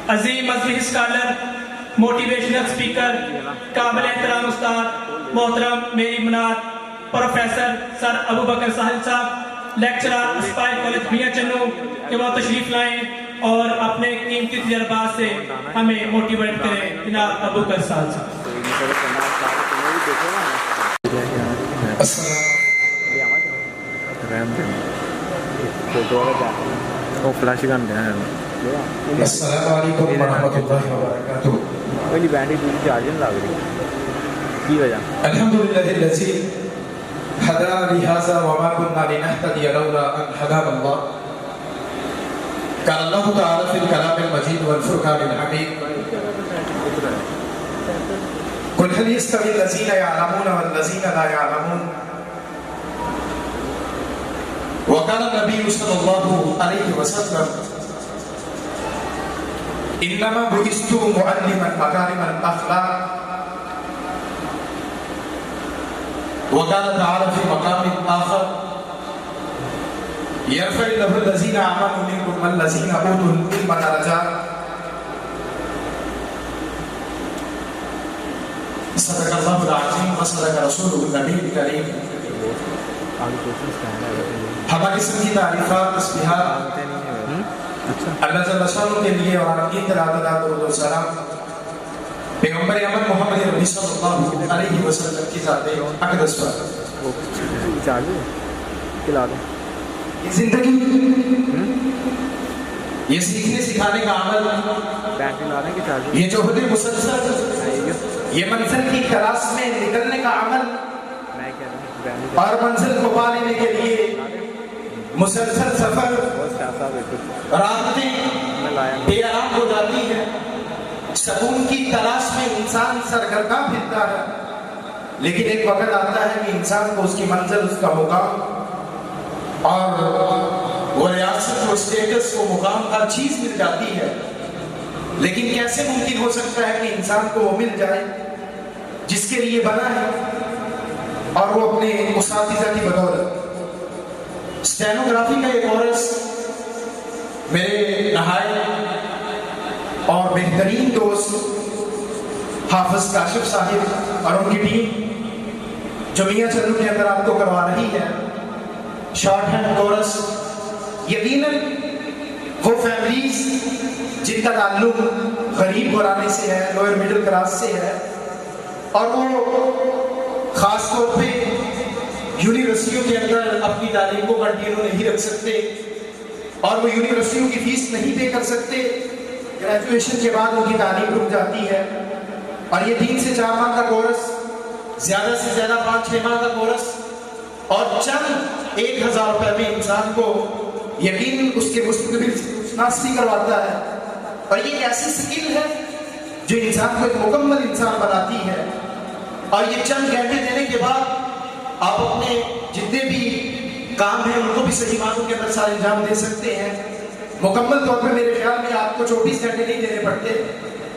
عظیم مذہبی scholar, motivational speaker, قابل احترام استاد محترم میری مناد پروفیسر سر ابو بکر ساحل صاحب، لیکچرر اسپائر کالج میاں چنو کہ وہ تشریف لائیں اور اپنے قیمتی تجربات سے ہمیں موٹیویٹ کریں. جناب ابو بکر ساحل صاحب. السلام علیکم ورحمۃ اللہ وبرکاتہ. الحمدللہ الذی ہدانا لہذا وما كنا لنهتدی لولا ان هدانا اللہ. قال اللہ تعالی فی الکلام المجید والفرقان الحمید قل هل يستوي الذین يعلمون والذین لا يعلمون. وقال النبی صلی اللہ علیہ وسلم انما بعثت معلما مکارم الاخلاق. وقال تعالى في مقام آخر يرفع الله الذين آمنوا منكم والذين أوتوا العلم درجات. صدق الله العظيم وصدق رسوله النبي الكريم. ہماری قسم کی تعریفات تسبیحات اللہ جل شانہ کے لیے اور ان کی تعداد درود و سلام پیغمبر احمد محمد ربی صلی اللہ علیہ وسلم کی ذات اقدس پر. یہ زندگی یہ سیکھنے سکھانے کا عمل، یہ جوہد مسلسل، یہ منزل کی تلاش میں نکلنے کا عمل اور منزل کو پا لینے کے لیے مسلسل سفر، راتیں بے آرام ہو جاتی ہے، سکون کی تلاش میں انسان سرگرداں پھرتا ہے، لیکن ایک وقت آتا ہے کہ انسان کو اس کی منزل، اس کا مقام اور وہ ریاست، وہ اسٹیٹس، وہ مقام ہر چیز مل جاتی ہے. لیکن کیسے ممکن ہو سکتا ہے کہ انسان کو وہ مل جائے جس کے لیے بنا ہے اور وہ اپنے اساتذہ کی بدولت. اسٹینوگرافی کا ایک کورس میرے نہایت اور بہترین دوست حافظ کاشف صاحب اور ان کی ٹیم جو میاں چنو کے اندر آپ کو کروا رہی ہے شارٹ ہینڈ کورس. یقیناً وہ فیملیز جن کا تعلق غریب گھرانے سے ہے، لوئر مڈل کلاس سے ہے، اور وہ خاص طور پہ یونیورسٹیوں کے اندر اپنی تعلیم کو کنٹینیو نہیں رکھ سکتے اور وہ یونیورسٹیوں کی فیس نہیں پے کر سکتے. گریجویشن کے بعد ان کی تعلیم رک جاتی ہے اور یہ 3 سے 4 ماہ کا کورس، زیادہ سے زیادہ 5-6 ماہ کا کورس، اور چند 1000 روپے میں انسان کو یقیناً اس کے مستقبل شناسی کرواتا ہے. اور یہ ایک ایسی سکل ہے جو انسان کو ایک مکمل انسان بناتی ہے. اور یہ چند گھنٹے دینے کے بعد آپ اپنے جتنے بھی کام ہیں ان کو بھی صحیح معنوں کے اندر سارے انجام دے سکتے ہیں. مکمل طور پر میرے خیال میں آپ کو 24 گھنٹے نہیں دینے پڑتے.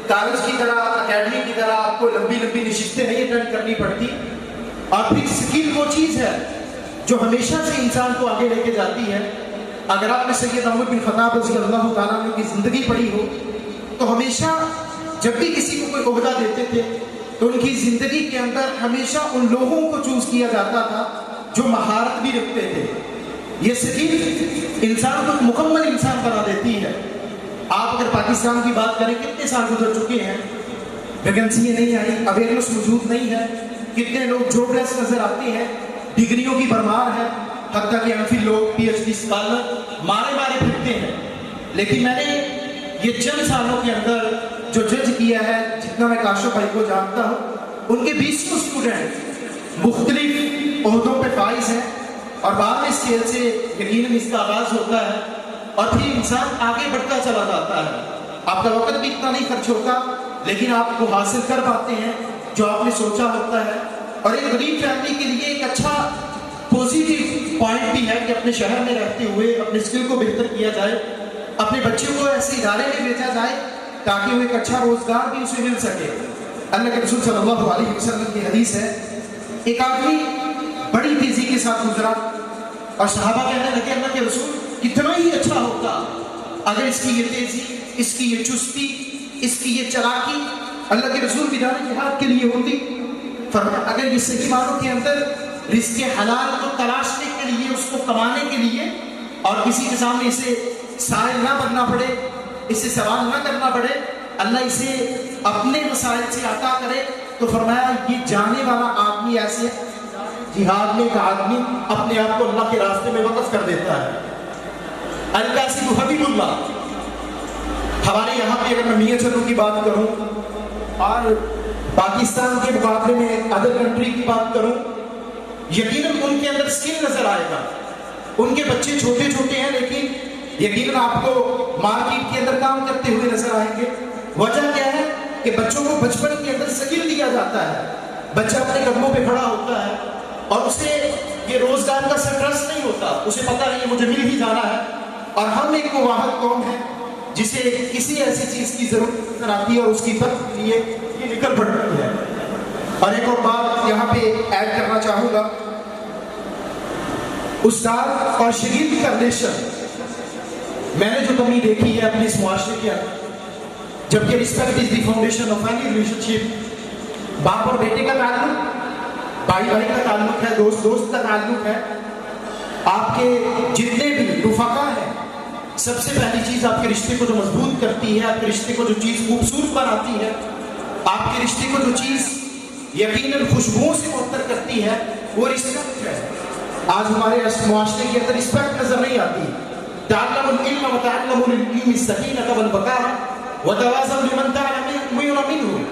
کالج کی طرح، اکیڈمی کی طرح آپ کو لمبی لمبی نشستیں نہیں اٹینڈ کرنی پڑتی. اور پھر سکل وہ چیز ہے جو ہمیشہ سے انسان کو آگے لے کے جاتی ہے. اگر آپ نے سید عمر بن خطاب رضی اللہ تعالیٰ عنہ کی زندگی پڑھی ہو تو ہمیشہ جب بھی کسی کو کوئی عہدہ دیتے تھے تو ان کی زندگی کے اندر ہمیشہ ان لوگوں کو چوز کیا جاتا تھا جو مہارت بھی رکھتے تھے. یہ سکل انسان کو مکمل انسان بنا دیتی ہے. آپ اگر پاکستان کی بات کریں، کتنے سال گزر چکے ہیں، ویکنسیاں نہیں آئی، اویئرنیس موجود نہیں ہے، کتنے لوگ جاب لیس نظر آتے ہیں، ڈگریوں کی بھرمار ہے، حتیٰ کہ ایم فل لوگ پی ایچ ڈی اسکالر مارے پھرتے ہیں. لیکن میں نے یہ چند سالوں کے اندر جو جج کیا ہے، جتنا میں کاشف بھائی کو جانتا ہوں، ان کے 20 اسٹوڈنٹ مختلف عہدوں پہ فائز ہیں اور بعد میں اسکیل سے یقیناً اس کا آغاز ہوتا ہے اور پھر انسان آگے بڑھتا چلا جاتا ہے. آپ کا وقت بھی اتنا نہیں خرچ ہوتا لیکن آپ کو حاصل کر پاتے ہیں جو آپ نے سوچا ہوتا ہے. اور ایک غریب فیملی کے لیے ایک اچھا پوزیٹیو پوائنٹ بھی ہے کہ اپنے شہر میں رہتے ہوئے اپنے اسکل کو بہتر کیا جائے، اپنے بچوں کو ایسے ادارے میں بھیجا جائے تاکہ وہ ایک اچھا روزگار بھی اسے مل سکے. اللہ کے رسول صلی اللہ علیہ وسلم کی حدیث ہے، ایک آدمی بڑی تیزی کے ساتھ گزرا اور صحابہ کہنے لگے اللہ کے رسول کتنا ہی اچھا ہوتا اگر اس کی یہ تیزی، اس کی یہ چستی، اس کی یہ چلاکی اللہ کے رسول میدان جہاد کے لیے ہوتی، فرمایا اگر یہ صحیح معنوں کے اندر رزق حلال کو تلاشنے کے لیے، اس کو کمانے کے لیے، اور کسی کے سامنے اسے سائل نہ بننا پڑے، اسے سوال نہ کرنا پڑے، اللہ اسے اپنے وسائل سے عطا کرے، تو فرمایا یہ جانے والا آدمی ایسے جہاد میں کا آدمی اپنے آپ کو اللہ کے راستے میں وقف کر دیتا ہے۔ القاسم حبیب اللہ، ہمارے یہاں پہ اگر میں میاں چلو کی بات کروں اور پاکستان کے مقابلے میں ادر کنٹری کی بات کروں، یقیناً ان کے اندر اسکل نظر آئے گا۔ ان کے بچے چھوٹے چھوٹے ہیں لیکن یقیناً آپ کو مارکیٹ کے اندر کام کرتے ہوئے نظر آئیں گے۔ وجہ کیا ہے کہ بچوں کو بچپن کے اندر اسکل دیا جاتا ہے، بچہ اپنے قدموں پہ کھڑا ہوتا ہے اور اسے یہ روزگار کا سٹرس نہیں ہوتا، اسے پتہ نہیں مجھے مل ہی جانا ہے۔ اور ہم ایک واحد قوم ہے جسے کسی ایسی چیز کی ضرورت نظر آتی ہے اور اس کی طرف کے لیے یہ نکل پڑتی ہے۔ اور ایک اور بات یہاں پہ ایڈ کرنا چاہوں گا، استاد اور شاگرد کا ریلیشن میں نے جو کمی دیکھی ہے اپنے اس معاشرے کے اندر، جبکہ respect is the foundation of any relationship, باپ اور بیٹے کا تعلق، بھائی بھائی کا تعلق ہے، دوست دوست کا تعلق ہے، آپ کے جتنے بھی رفقا ہیں، سب سے پہلی چیز آپ کے رشتے کو جو مضبوط کرتی ہے، آپ کے رشتے کو جو چیز خوبصورت بناتی ہے، آپ کے رشتے کو جو چیز یقیناً خوشبوؤں سے معطر کرتی ہے، وہ رسپیکٹ ہے۔ آج ہمارے معاشرے کے اندر رسپیکٹ نظر نہیں آتی۔ تعلم العلم وتعلم للعلم السکینۃ والوقار وتواصوا لمن تعلمون منه۔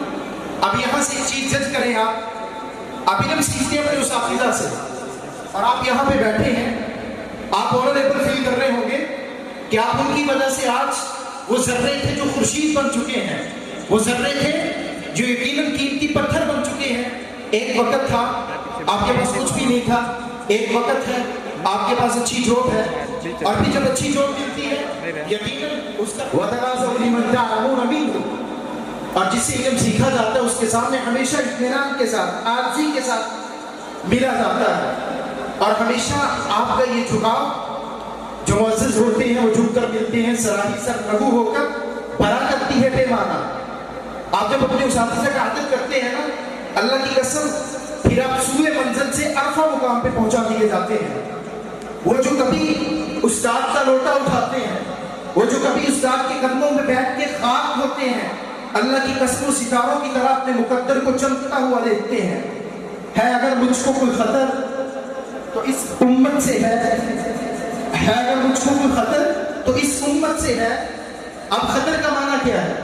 اب یہاں سے ایک چیز جج کریں، آپ علم سیکھتے ہیں اپنے اساتذہ سے، اور آپ یہاں پہ بیٹھے ہیں، آپ آنریبل فیل کر رہے ہوں گے کہ آپ ان کی وجہ سے آج وہ ذرے تھے جو خورشید بن چکے ہیں، وہ ذرے تھے جو یقیناً قیمتی پتھر بن چکے ہیں۔ ایک وقت تھا آپ کے پاس کچھ بھی نہیں تھا، ایک وقت ہے آپ کے پاس اچھی جاب ہے، اور پھر جب اچھی جاب ملتی ہے یقیناً اس کا وَتَوَاصَوْا لِمَن تَعْلَمُونَ مِنْهُ، اور جس سے علم سیکھا جاتا ہے اس کے سامنے ہمیشہ اطمینان کے ساتھ، عاجزی کے ساتھ ملا جاتا ہے، اور ہمیشہ آپ کا یہ جھکاؤ، جو معزز ہوتے ہیں وہ جھک کر ملتے ہیں، سراہی سر رگو ہو کر بھرا کرتی ہے پیمانہ۔ آپ جب اپنے اساتذہ کا عادت کرتے ہیں نا، اللہ کی قسم پھر آپ سوئے منزل سے عرفہ مقام پہ پہنچا دیے جاتے ہیں۔ وہ جو کبھی استاد کا لوٹا اٹھاتے ہیں، وہ جو کبھی استاد کے قدموں میں بیٹھ کے خاک ہوتے ہیں، اللہ کی قسم ستاروں کی طرح اپنے مقدر کو چمکتا ہوا دیکھتے ہیں۔ ہے اگر مجھ کو کوئی خطر تو اس امت سے ہے اگر مجھ کو کوئی خطر تو اس امت سے ہے۔ اب خطر کا معنی کیا ہے؟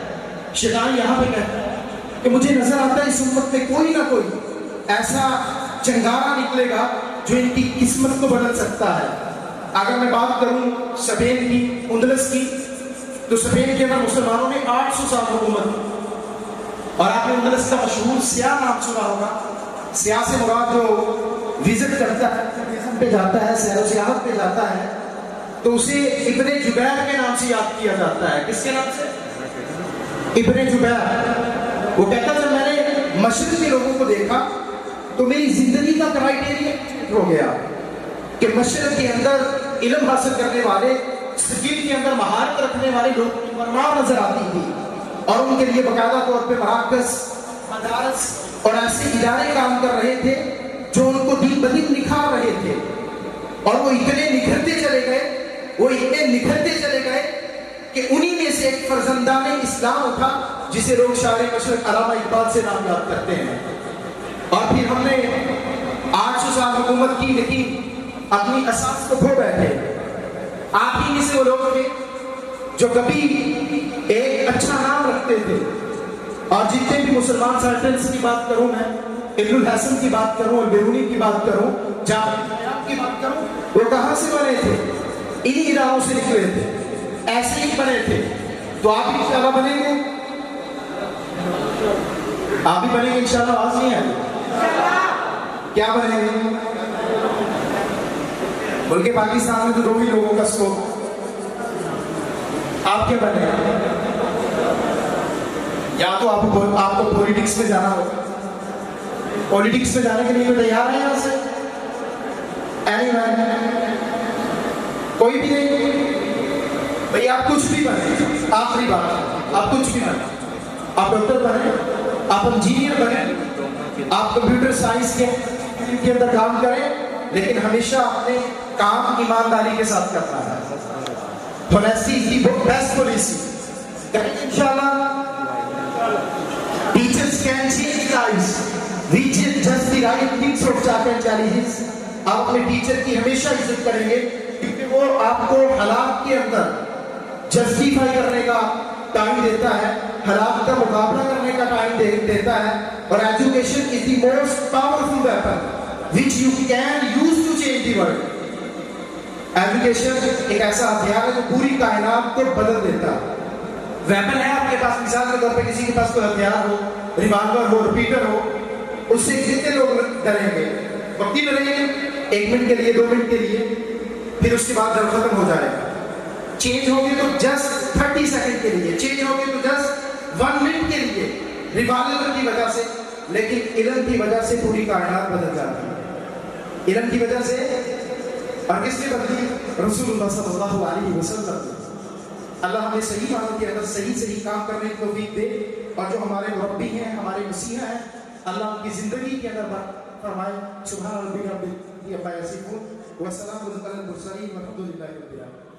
شیطان یہاں پہ کہتا ہے کہ مجھے نظر آتا ہے اس امت میں کوئی نہ کوئی ایسا چنگارا نکلے گا جو ان کی قسمت کو بدل سکتا ہے۔ اگر میں بات کروں اسپین کی، اندلس کی، تو اسپین کے اندر مسلمانوں نے 800 سال حکومت کی، اور آپ نے اندلس کا مشہور سیاح نام سنا ہوگا۔ سیاح سے مراد جو وزٹ کرتا ہے، پہ جاتا ہے، سیر و سیاحت پہ جاتا ہے، تو اسے ابن جبیر کے نام سے یاد کیا جاتا ہے۔ کس کے نام سے؟ ابن جبیر۔ وہ کہتا جب میں نے مشرق کے لوگوں کو دیکھا تو میری زندگی کا کرائیٹیریا ہو گیا کہ مشرق کے اندر علم حاصل کرنے والے، سکل کے اندر مہارت رکھنے والے لوگ پرواہ نظر آتی تھی، اور ان کے لیے باقاعدہ طور پہ مراکز، مدارس اور ایسے ادارے کام کر رہے تھے جو ان کو دن بدن نکھار رہے تھے، اور وہ اتنے نکھرتے چلے گئے کہ انہی میں سے ایک فرزندان اسلام اٹھا جسے لوگ شاعر مشرق علامہ اقبال سے نام یاد کرتے ہیں۔ اور پھر ہم نے 800 سال حکومت کی لیکن اپنی اساس کو کھو بیٹھے۔ آپ ہی میں سے وہ لوگ تھے جو کبھی ایک اچھا نام رکھتے تھے، اور جتنے بھی مسلمان سائنٹسٹ کی بات کروں، میں ابن الحسن کی بات کروں، البیرونی کی بات کروں، جابر کی بات کروں، وہ کہاں سے بنے تھے؟ انہی اداروں سے نکلے تھے، ایسے ہی بنے تھے۔ تو آپ بھی انشاءاللہ بنیں گے، آپ بھی بنیں گے انشاءاللہ۔ آواز نہیں ہے کیا بنیں گے؟ بلکہ پاکستان میں تو 2 ہی لوگوں کا سکوپ، آپ کیا بنے گے؟ یا تو آپ کو پولیٹکس میں جانا ہوگا، پولیٹکس میں جانے کے لیے تیار ہے یہاں سے؟ کوئی بھی نہیں؟ بھئی آپ کچھ بھی بنیں، آخری بات، آپ کچھ بھی بنیں، آپ ڈاکٹر بنیں، آپ انجینئر بنیں، آپ کمپیوٹر سائنس کے اندر کام کریں، لیکن ہمیشہ اپنے کام ایمانداری کے ساتھ کرنا ہے. Honesty is the best policy. Inshallah, teachers can change lives. Reach just the right things of chalk and challenges. آپ اپنے ٹیچر کی ہمیشہ عزت کریں گے کیونکہ وہ آپ کو حالات کے اندر جسٹیفائی کرنے کا ٹائم دیتا ہے، حالات کا مقابلہ کرنے کا ٹائم دیتا ہے. اور education is the most powerful weapon which you can use to change the world. Education ایک ایسا ہتھیار ہے جو پوری کائنات کو بدل دیتا ہے. ویپن ہے آپ کے پاس، مثال کے طور پہ کسی کے پاس کوئی ہتھیار ہو، ریوالور ہو، ریپیٹر ہو، اس سے کتنے لوگ ڈریں گے؟ وقتی ڈریں گے، 1 منٹ کے لیے، 2 منٹ کے لیے، پھر اس کے بعد ڈر ختم ہو جائے گا. چینج ہوگی تو جسٹ 30 سیکنڈ کے لیے، چینج ہوگی تو جسٹ 1 منٹ کے لیے، ریوالور کی وجہ سے. لیکن علم کی وجہ سے پوری کائنات بدل جاتی ہے. علم کی وجہ سے، اور کس نے بدلی؟ رسول اللہ صلی اللہ علیہ وسلم. اللہ ہمیں صحیح معنوں کے اندر صحیح کام کرنے کی توفیق دے، اور جو ہمارے مربی ہیں، ہمارے مسیحا ہیں، اللہ ان کی زندگی کے اندر فرمائے. سبحان ربک رب العزت عما یصفون وسلام علی المرسلین والحمد للہ رب العالمین.